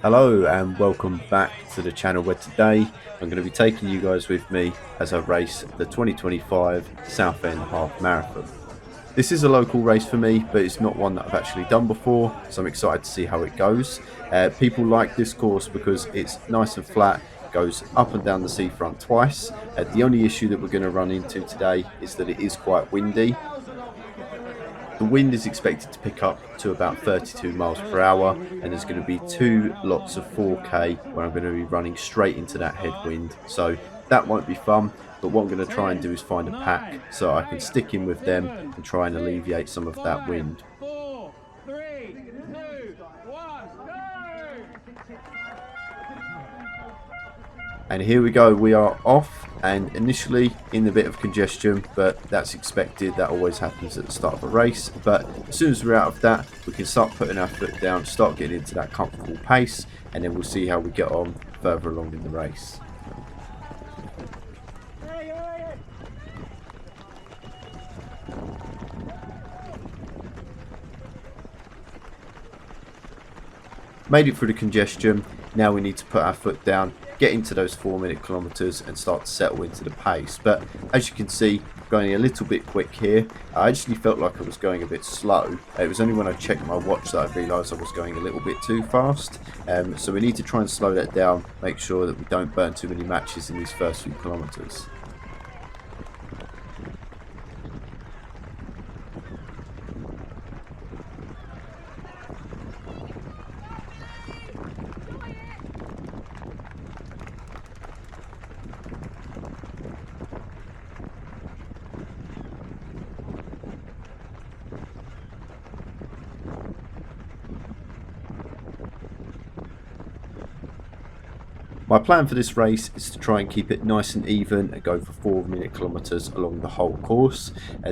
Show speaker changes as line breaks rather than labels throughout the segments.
Hello and welcome back to the channel where today I'm going to be taking you guys with me as I race the 2025 Southend Half Marathon. This is a local race for me, but it's not one that I've actually done before, so I'm excited to see how it goes. People like this course because it's nice and flat, goes up and down the seafront twice. The only issue that we're going to run into today is that it is quite windy. The wind is expected to pick up to about 32 miles per hour, and there's going to be two lots of 4K where I'm going to be running straight into that headwind. So that won't be fun, but what I'm going to try and do is find a pack so I can stick in with them and try and alleviate some of that wind.
4, 3, 2, 1, go!
And here we go, we are off, and initially in a bit of congestion, but that's expected. That always happens at the start of a race. But as soon as we're out of that, we can start putting our foot down, start getting into that comfortable pace, and then we'll see how we get on further along in the race. Made it through the congestion. Now we need to put our foot down, get into those 4-minute kilometers and start to settle into the pace. But as you can see, going a little bit quick here. I actually felt like I was going a bit slow. It was only when I checked my watch that I realised I was going a little bit too fast. So we need to try and slow that down, make sure that we don't burn too many matches in these first few kilometers. My plan for this race is to try and keep it nice and even and go for 4-minute kilometers along the whole course.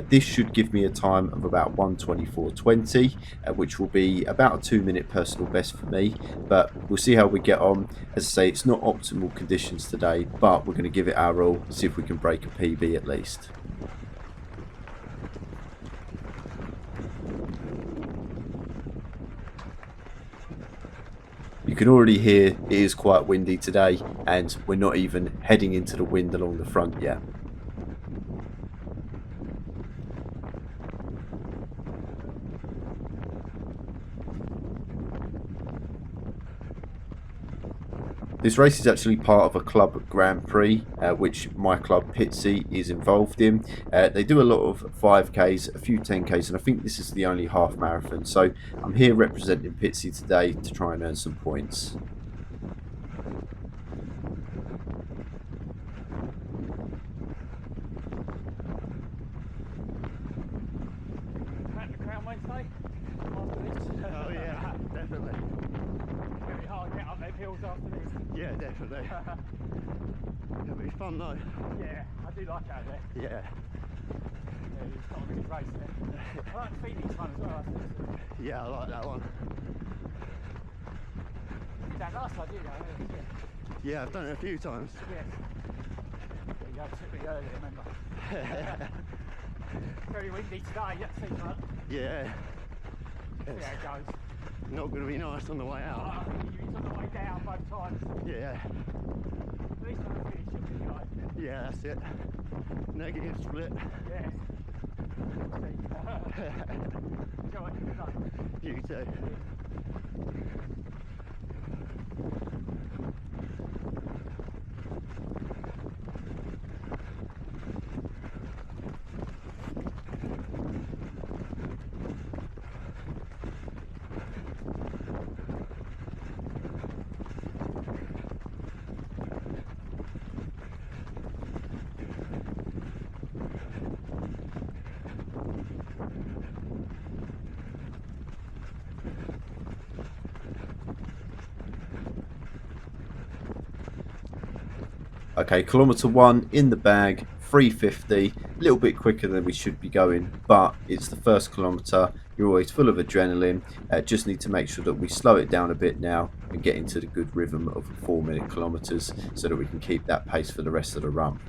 This should give me a time of about 1:24:20, which will be about a 2-minute personal best for me. But we'll see how we get on. As I say, it's not optimal conditions today, but we're going to give it our all, see if we can break a PB at least. You can already hear it is quite windy today, and we're not even heading into the wind along the front yet. This race is actually part of a club Grand Prix, which my club Pitsy is involved in. They do a lot of 5Ks, a few 10Ks, and I think this is the only half marathon. So I'm here representing Pitsy today to try and earn some points.
Oh yeah, definitely.
It's going to be hard to get up them hills after this.
Yeah, definitely. It'll be fun though.
Yeah, I do like out there.
Yeah.
Yeah, it's got a good race there. I like the Phoenix one as well.
Yeah, I like that one.
That last I did,
Yeah, I've done it a few times.
yes. There you go, took me earlier, remember? Very windy today, yeah, seems like.
Yeah.
See
It's
how it goes.
not going to be nice on the way out.
I think it's on the way down both times.
Yeah.
At least on the finish, you'll be right.
Yeah, that's it. Negative split.
Yeah. Enjoy it. Good luck.
You too.
Okay, kilometer 1 in the bag, 3:50, a little bit quicker than we should be going, but it's the first kilometer. You're always full of adrenaline. Just need to make sure that we slow it down a bit now and get into the good rhythm of 4-minute kilometers so that we can keep that pace for the rest of the run.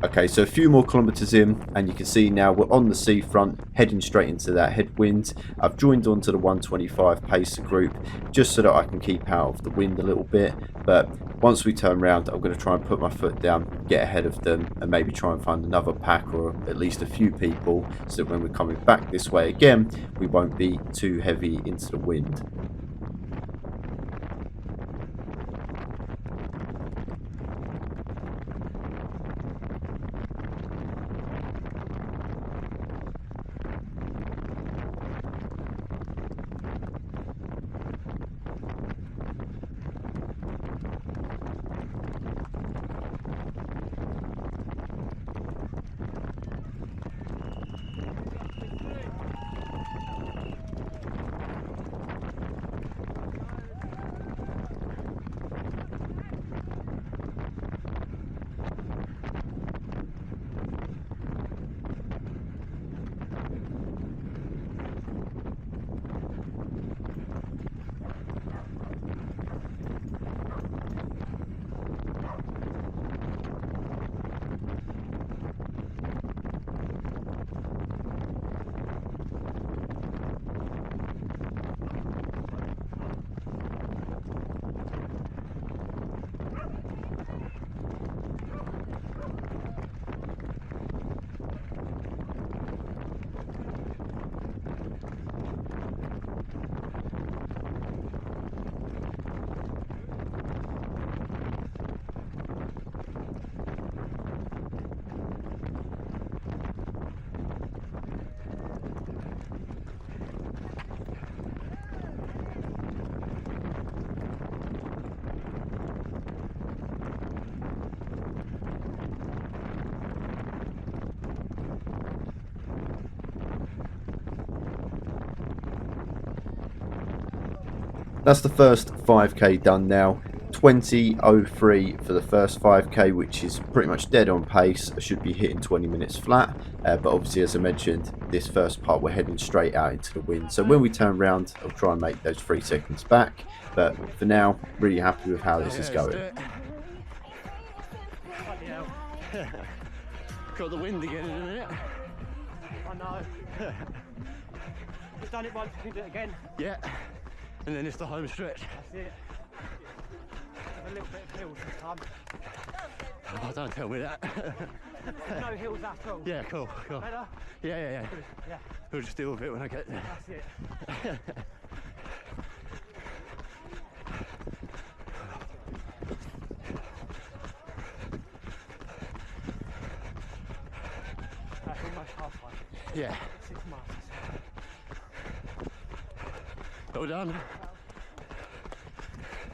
Okay, so a few more kilometres in, and you can see now we're on the seafront, heading straight into that headwind. I've joined onto the 125 pacer group just so that I can keep out of the wind a little bit. But once we turn around, I'm going to try and put my foot down, get ahead of them, and maybe try and find another pack or at least a few people so that when we're coming back this way again, we won't be too heavy into the wind. That's the first 5k done now. 20:03 for the first 5k, which is pretty much dead on pace. I should be hitting 20 minutes flat, but obviously, as I mentioned, this first part we're heading straight out into the wind. So when we turn around, I'll try and make those 3 seconds back. But for now, really happy with how this is going.
Got the wind again in a minute.
I know. We've done it once, we can do it again.
Yeah. And then it's the home stretch.
That's it. Have a little bit of hills this time.
Oh, don't tell me that.
No hills at all.
Yeah, cool.
Better?
Yeah.
Yeah,
We'll just deal with it when I get there.
that's it. That's almost halfway.
Yeah.
6 miles.
Well done.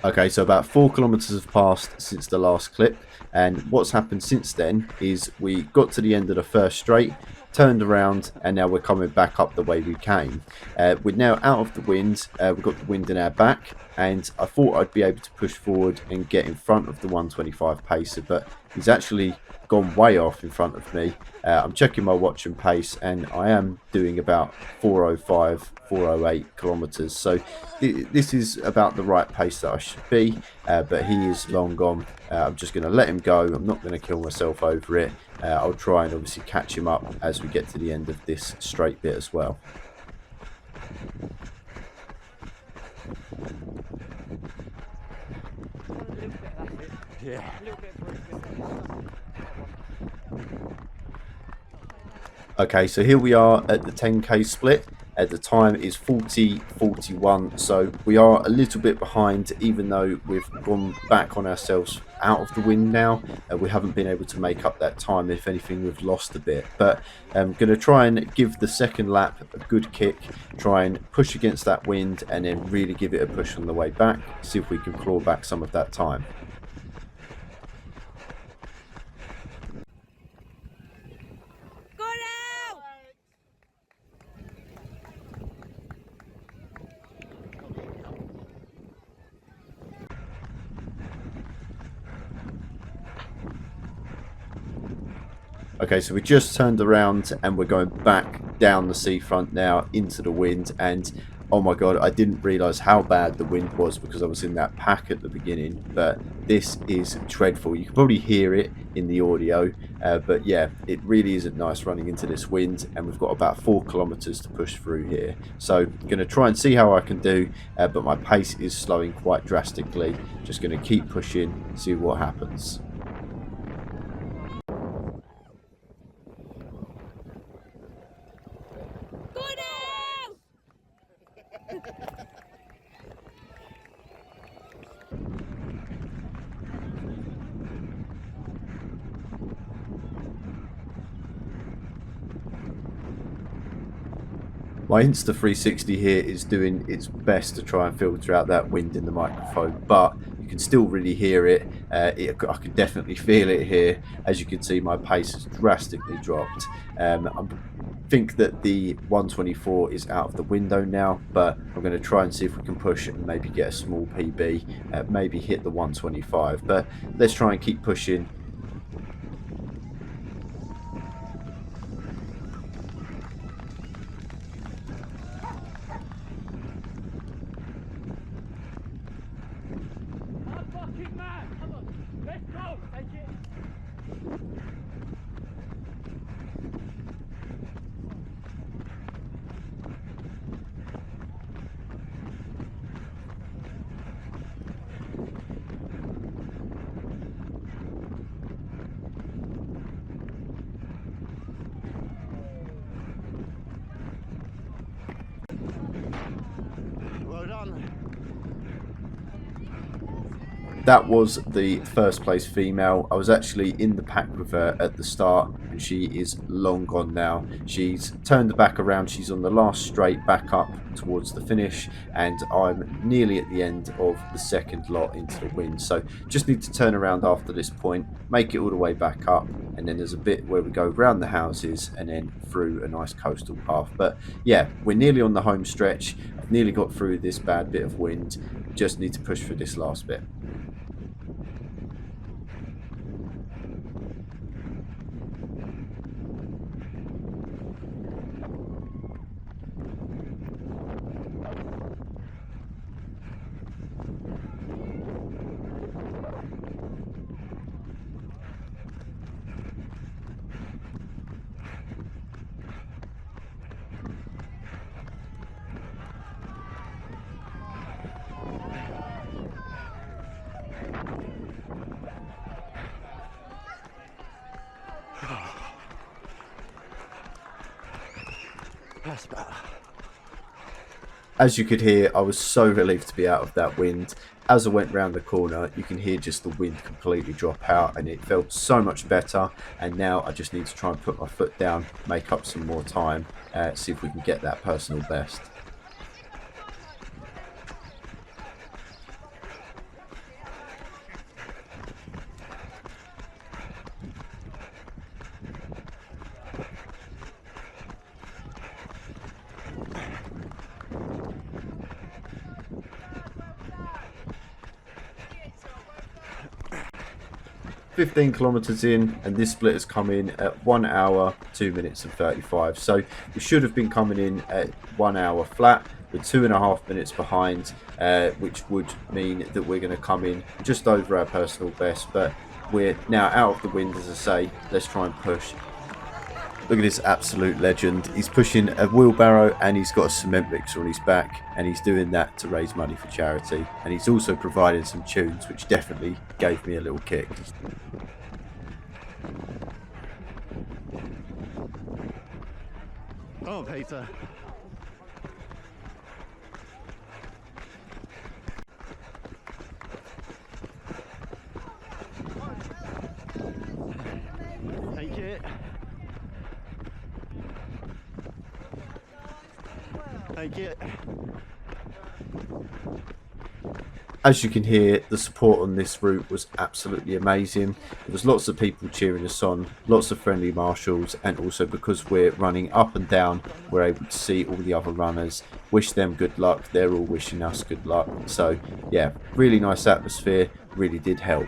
Okay, so about 4 kilometers have passed since the last clip, and what's happened since then is we got to the end of the first straight, turned around, and now we're coming back up the way we came. We're now out of the wind. We've got the wind in our back, and I thought I'd be able to push forward and get in front of the 125 pacer, but he's actually gone way off in front of me. I'm checking my watch and pace, and I am doing about 405, 408 kilometers. So this is about the right pace that I should be, but he is long gone. I'm just going to let him go. I'm not going to kill myself over it. I'll try and obviously catch him up as we get to the end of this straight bit as well.
Yeah.
A little bit of
Okay, so here we are at the 10k split. At the time is 40:41, so we are a little bit behind, even though we've gone back on ourselves out of the wind now. We haven't been able to make up that time. If anything, we've lost a bit, but I'm going to try and give the second lap a good kick, try and push against that wind, and then really give it a push on the way back, see if we can claw back some of that time. Okay, so we just turned around and we're going back down the seafront now into the wind, and Oh my god, I didn't realise how bad the wind was because I was in that pack at the beginning, but this is dreadful. You can probably hear it in the audio, but yeah, it really isn't nice running into this wind, and we've got about 4 kilometres to push through here. So going to try and see how I can do, but my pace is slowing quite drastically. Just going to keep pushing, see what happens. My Insta 360 here is doing its best to try and filter out that wind in the microphone, but you can still really hear it. I can definitely feel it here. As you can see, my pace has drastically dropped. I think that the 124 is out of the window now, but I'm going to try and see if we can push and maybe get a small PB, maybe hit the 125. But let's try and keep pushing.
Well done.
That was the first place female. I was actually in the pack with her at the start, and she is long gone now. She's turned the back around. She's on the last straight back up towards the finish, and I'm nearly at the end of the second lot into the wind. So just need to turn around after this point, make it all the way back up, and then there's a bit where we go round the houses and then through a nice coastal path. But yeah, we're nearly on the home stretch. I've nearly got through this bad bit of wind. Just need to push for this last bit.
That's better.
As you could hear, I was so relieved to be out of that wind. As I went round the corner, you can hear just the wind completely drop out, and it felt so much better. And now I just need to try and put my foot down, make up some more time, see if we can get that personal best. 15 kilometers in, and this split has come in at 1 hour 2 minutes and 35. So we should have been coming in at 1 hour flat. We're 2.5 minutes behind, which would mean that we're going to come in just over our personal best. But we're now out of the wind, as I say. Let's try and push. Look at this absolute legend. He's pushing a wheelbarrow and he's got a cement mixer on his back, and he's doing that to raise money for charity. And he's also providing some tunes, which definitely gave me a little kick.
Come on, Peter. Take it. Take it.
As you can hear, the support on this route was absolutely amazing. There was lots of people cheering us on, lots of friendly marshals, and also because we're running up and down, we're able to see all the other runners, wish them good luck. They're all wishing us good luck. So yeah, really nice atmosphere, really did help.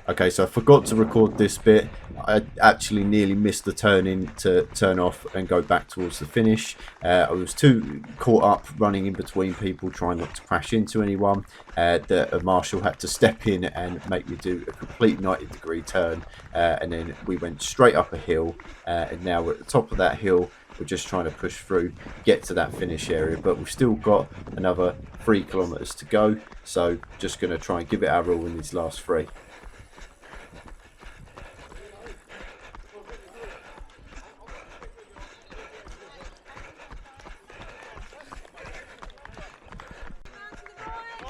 Okay, so I forgot to record this bit. I actually nearly missed the turn in to turn off and go back towards the finish. I was too caught up running in between people, trying not to crash into anyone, that a marshal had to step in and make me do a complete 90-degree turn. And then we went straight up a hill, and now we're at the top of that hill. We're just trying to push through, get to that finish area, but we've still got another 3 kilometers to go. So just going to try and give it our all in these last 3.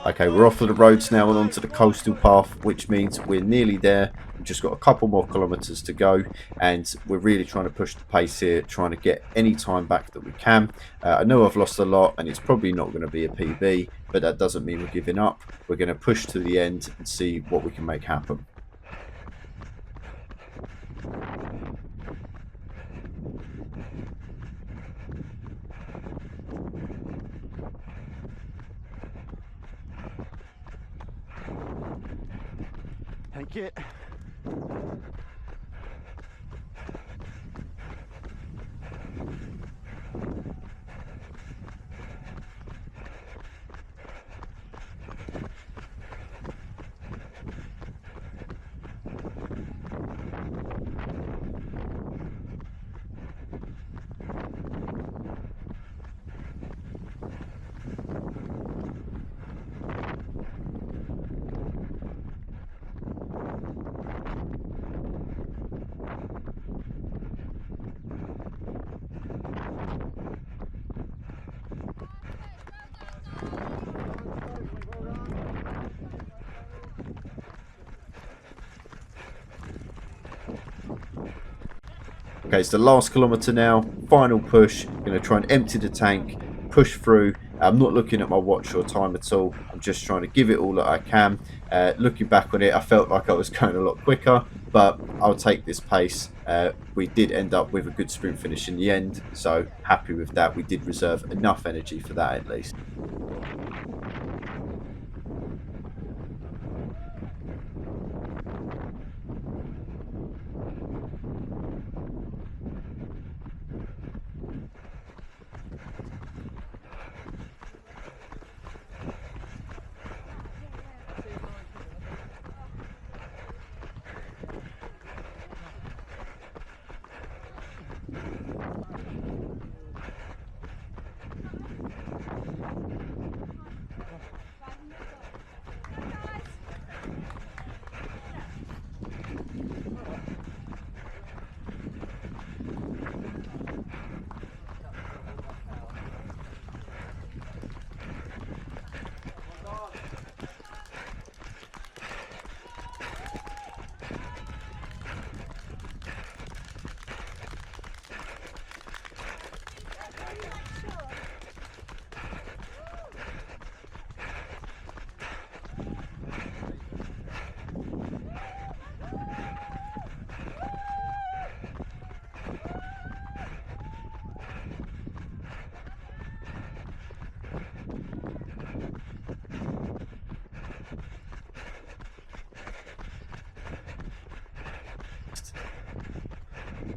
Okay, we're off of the roads now and onto the coastal path, which means we're nearly there. We've just got a couple more kilometres to go, and we're really trying to push the pace here, trying to get any time back that we can. I know I've lost a lot, and it's probably not going to be a PB, but that doesn't mean we're giving up. We're going to push to the end and see what we can make happen.
Thank you.
Okay, it's the last kilometre now, final push. Going to try and empty the tank, push through. I'm not looking at my watch or time at all. I'm just trying to give it all that I can. Looking back on it, I felt like I was going a lot quicker, but I'll take this pace. We did end up with a good sprint finish in the end, so happy with that. We did reserve enough energy for that at least.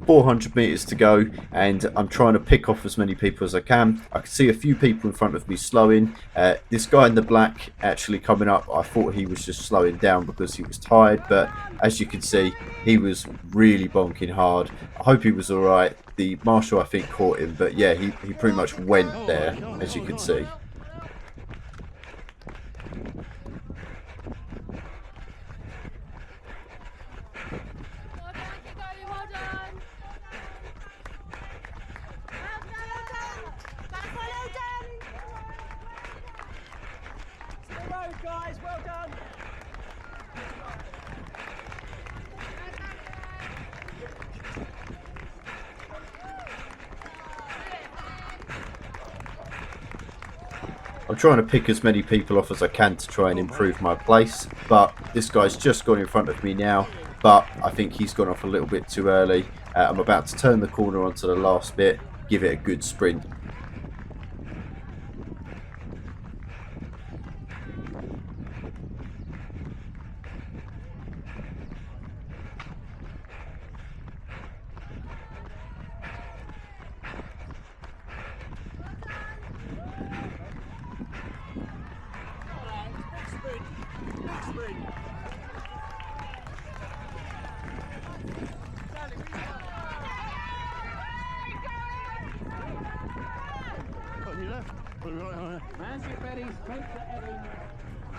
.400 meters to go, and I'm trying to pick off as many people as I can. I can see a few people in front of me slowing. This guy in the black actually coming up, I thought he was just slowing down because he was tired, but as you can see, he was really bonking hard. I hope he was all right. The marshal, I think, caught him, but yeah, he pretty much went there, as you can see.
Guys, well done.
I'm trying to pick as many people off as I can to try and improve my place, but this guy's just gone in front of me now, but I think he's gone off a little bit too early. I'm about to turn the corner onto the last bit, give it a good sprint.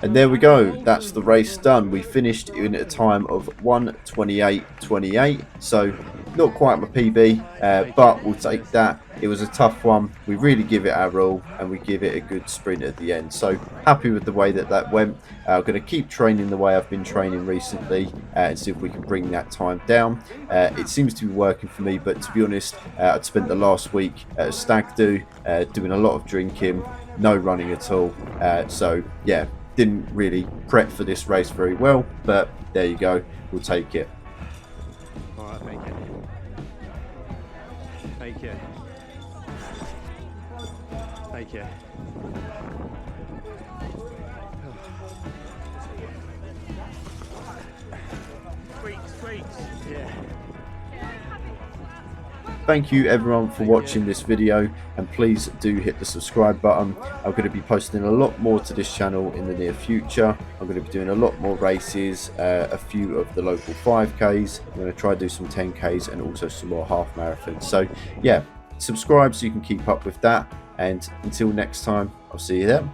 And there we go, that's the race done. We finished in a time of 1:28.28, so not quite my PB, but we'll take that. It was a tough one. We really give it our all, and we give it a good sprint at the end. So happy with the way that went. I'm going to keep training the way I've been training recently and see if we can bring that time down. It seems to be working for me, but to be honest, I'd spent the last week at a stag do, doing a lot of drinking, no running at all. So yeah, didn't really prep for this race very well, but there you go, we'll take it.
All right, thank you. Thank you. Thank you.
Squeaks.
Yeah.
Thank you everyone for watching this video, and please do hit the subscribe button. I'm going to be posting a lot more to this channel in the near future. I'm going to be doing a lot more races, a few of the local 5Ks. I'm going to try to do some 10Ks and also some more half marathons. So yeah, subscribe so you can keep up with that, and until next time, I'll see you then.